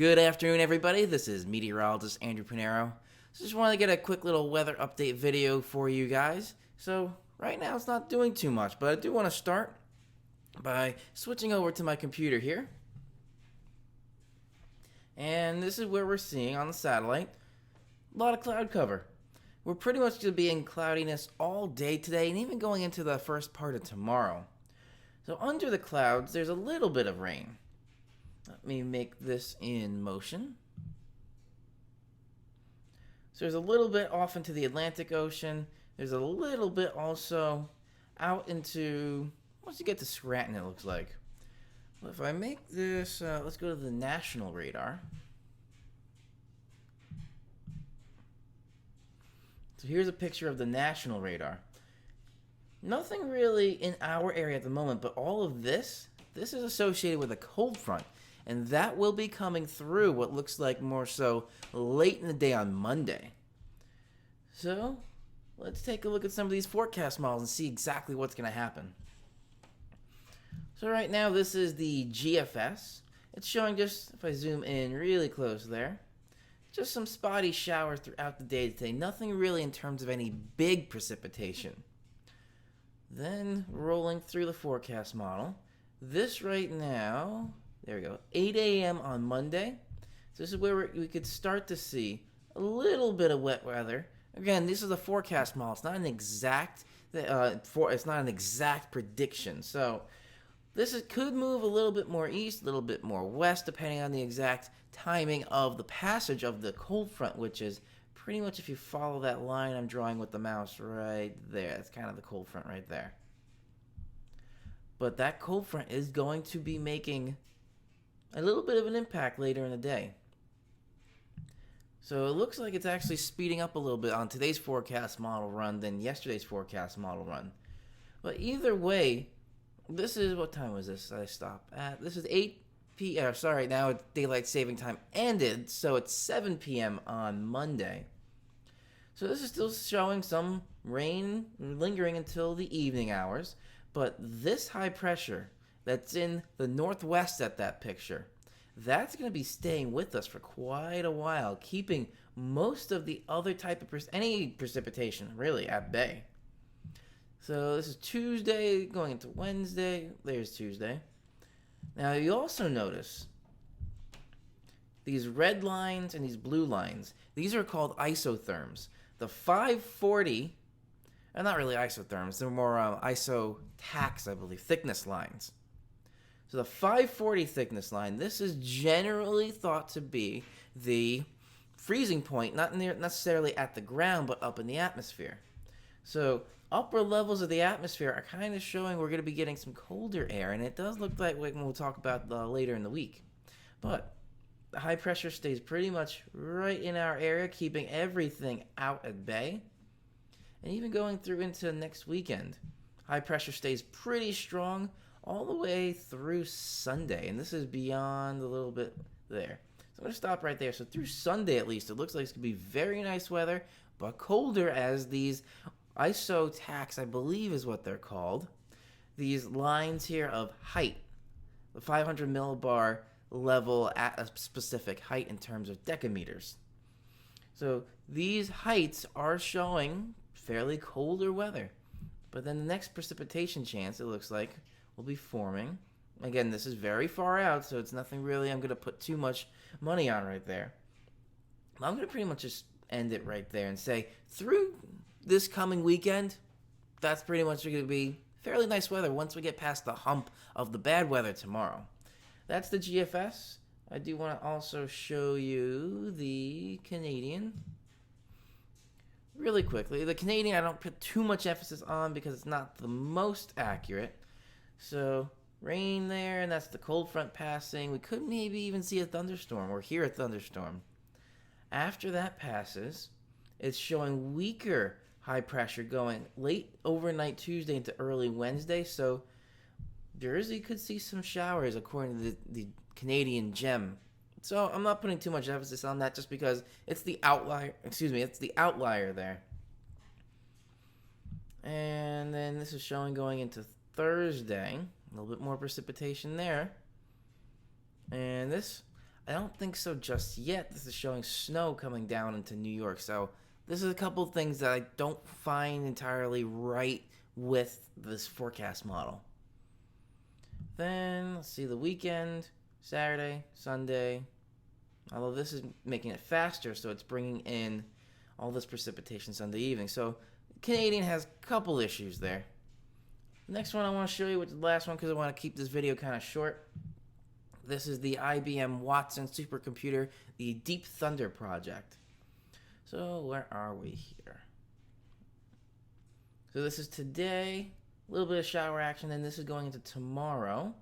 Good afternoon, everybody. This is meteorologist Andrew Pinero. Just wanted to get a quick little weather update video for you guys. So right now it's not doing too much, but I do want to start by switching over to my computer here. And this is where we're seeing on the satellite a lot of cloud cover. We're pretty much going to be in cloudiness all day today and even going into the first part of tomorrow. So under the clouds, there's a little bit of rain. Let me make this in motion. So there's a little bit off into the Atlantic Ocean. There's a little bit also out into, once you get to Scranton, it looks like. Well, if I make this, let's go to the national radar. So here's a picture of the national radar. Nothing really in our area at the moment, but all of this is associated with a cold front. And that will be coming through what looks like more so late in the day on Monday. So let's take a look at some of these forecast models and see exactly what's going to happen. So right now this is the GFS. It's showing just, if I zoom in really close there, just some spotty showers throughout the day today. Nothing really in terms of any big precipitation. Then rolling through the forecast model. This right now, there we go, 8 a.m. on Monday. So this is where we could start to see a little bit of wet weather. Again, this is a forecast model. It's not an exact prediction. So this could move a little bit more east, a little bit more west, depending on the exact timing of the passage of the cold front, which is pretty much, if you follow that line I'm drawing with the mouse right there, that's kind of the cold front right there. But that cold front is going to be making a little bit of an impact later in the day. So it looks like it's actually speeding up a little bit on today's forecast model run than yesterday's forecast model run. But either way, this is, what time was this I stopped at? This is 8 p.m. Sorry, now it's daylight saving time ended, so it's 7 p.m. on Monday. So this is still showing some rain lingering until the evening hours, but this high pressure that's in the northwest at that picture, that's going to be staying with us for quite a while, keeping most of the other type of any precipitation really at bay. So this is Tuesday going into Wednesday. There's Tuesday. Now you also notice these red lines and these blue lines. These are called isotherms. The 540 are not really isotherms. They're more isotax, I believe, thickness lines. So the 540 thickness line, this is generally thought to be the freezing point, not necessarily at the ground, but up in the atmosphere. So upper levels of the atmosphere are kind of showing we're going to be getting some colder air, and it does look like we'll talk about later in the week. But the high pressure stays pretty much right in our area, keeping everything out at bay. And even going through into next weekend, high pressure stays pretty strong all the way through Sunday, and this is beyond a little bit there. So I'm going to stop right there. So through Sunday at least, it looks like it's going to be very nice weather, but colder as these isotax, I believe is what they're called. These lines here of height, the 500 millibar level at a specific height in terms of decameters. So these heights are showing fairly colder weather. But then the next precipitation chance, it looks like, will be forming. Again, this is very far out, so it's nothing really I'm going to put too much money on right there. I'm going to pretty much just end it right there and say, through this coming weekend, that's pretty much going to be fairly nice weather once we get past the hump of the bad weather tomorrow. That's the GFS. I do want to also show you the Canadian really quickly. The Canadian I don't put too much emphasis on because it's not the most accurate. So rain there, and that's the cold front passing. We could maybe even see a thunderstorm or hear a thunderstorm. After that passes, it's showing weaker high pressure going late overnight Tuesday into early Wednesday. So Jersey could see some showers according to the Canadian gem. So I'm not putting too much emphasis on that just because it's the outlier. It's the outlier there. And then this is showing going into Thursday. A little bit more precipitation there. And this, I don't think so just yet. This is showing snow coming down into New York. So this is a couple of things that I don't find entirely right with this forecast model. Then let's see the weekend, Saturday, Sunday. Although this is making it faster, so it's bringing in all this precipitation Sunday evening. So Canadian has a couple issues there. Next one I want to show you, which is the last one because I want to keep this video kind of short. This is the IBM Watson supercomputer, the Deep Thunder project. So where are we here? So this is today, a little bit of shower action, and this is going into tomorrow.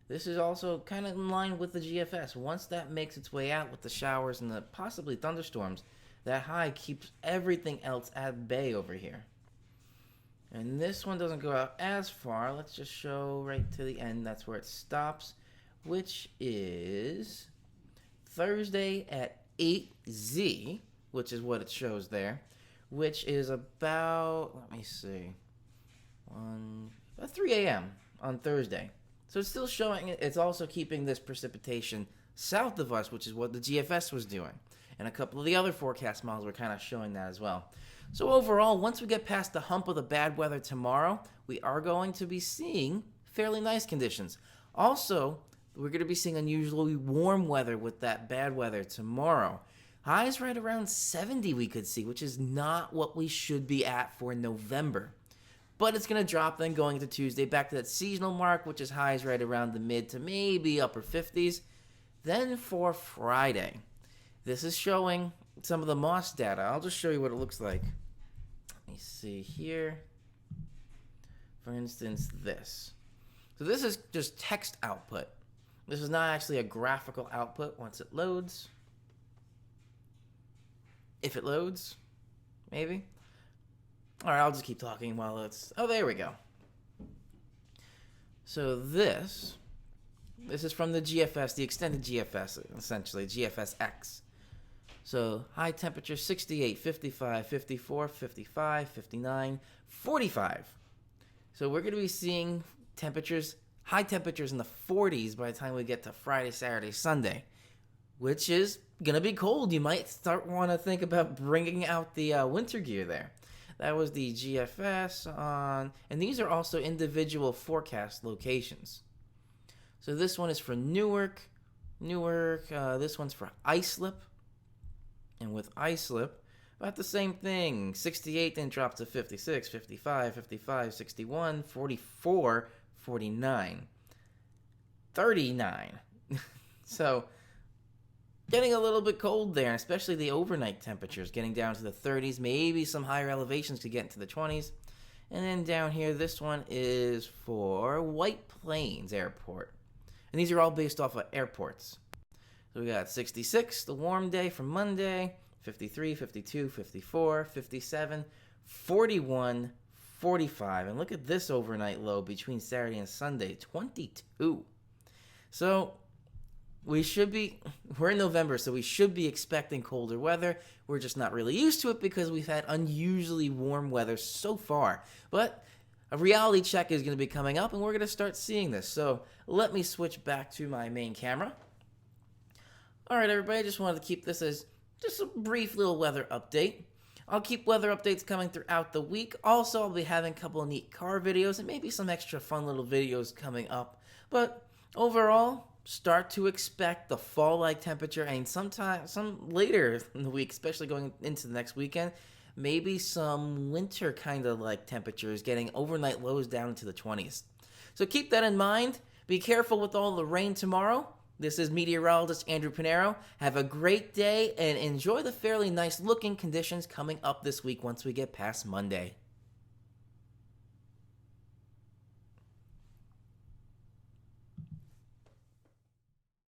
This is also kind of in line with the GFS. Once that makes its way out with the showers and the possibly thunderstorms, that high keeps everything else at bay over here. And this one doesn't go out as far. Let's just show right to the end. That's where it stops, which is Thursday at 8Z, which is what it shows there, which is about, let me see, about 3 a.m. on Thursday. So it's still showing, it's also keeping this precipitation south of us, which is what the GFS was doing. And a couple of the other forecast models were kind of showing that as well. So overall, once we get past the hump of the bad weather tomorrow, we are going to be seeing fairly nice conditions. Also, we're going to be seeing unusually warm weather with that bad weather tomorrow. Highs right around 70 we could see, which is not what we should be at for November. But it's going to drop then going into Tuesday back to that seasonal mark, which is highs right around the mid to maybe upper 50s. Then for Friday, this is showing some of the MOS data. I'll just show you what it looks like. Let me see here. For instance, this. So this is just text output. This is not actually a graphical output once it loads. If it loads, maybe. All right, I'll just keep talking while it's... Oh, there we go. So this is from the GFS, the extended GFS, essentially, GFS-X. So high temperature 68, 55, 54, 55, 59, 45. So we're going to be seeing temperatures, high temperatures in the 40s by the time we get to Friday, Saturday, Sunday, which is going to be cold. You might want to think about bringing out the winter gear there. That was the GFS on, and these are also individual forecast locations. So this one is for Newark. This one's for Islip. And with Islip, about the same thing. 68 then drops to 56, 55, 55, 61, 44, 49, 39. So getting a little bit cold there, especially the overnight temperatures, getting down to the 30s, maybe some higher elevations to get into the 20s. And then down here, this one is for White Plains Airport. And these are all based off of airports. So we got 66, the warm day from Monday, 53, 52, 54, 57, 41, 45. And look at this overnight low between Saturday and Sunday, 22. So we're in November, so we should be expecting colder weather. We're just not really used to it because we've had unusually warm weather so far. But a reality check is going to be coming up, and we're going to start seeing this. So let me switch back to my main camera. All right, everybody, I just wanted to keep this as just a brief little weather update. I'll keep weather updates coming throughout the week. Also, I'll be having a couple of neat car videos and maybe some extra fun little videos coming up. But overall, start to expect the fall-like temperature, and some later in the week, especially going into the next weekend, maybe some winter kind of like temperatures, getting overnight lows down into the 20s. So keep that in mind. Be careful with all the rain tomorrow. This is meteorologist Andrew Pinero. Have a great day and enjoy the fairly nice looking conditions coming up this week once we get past Monday.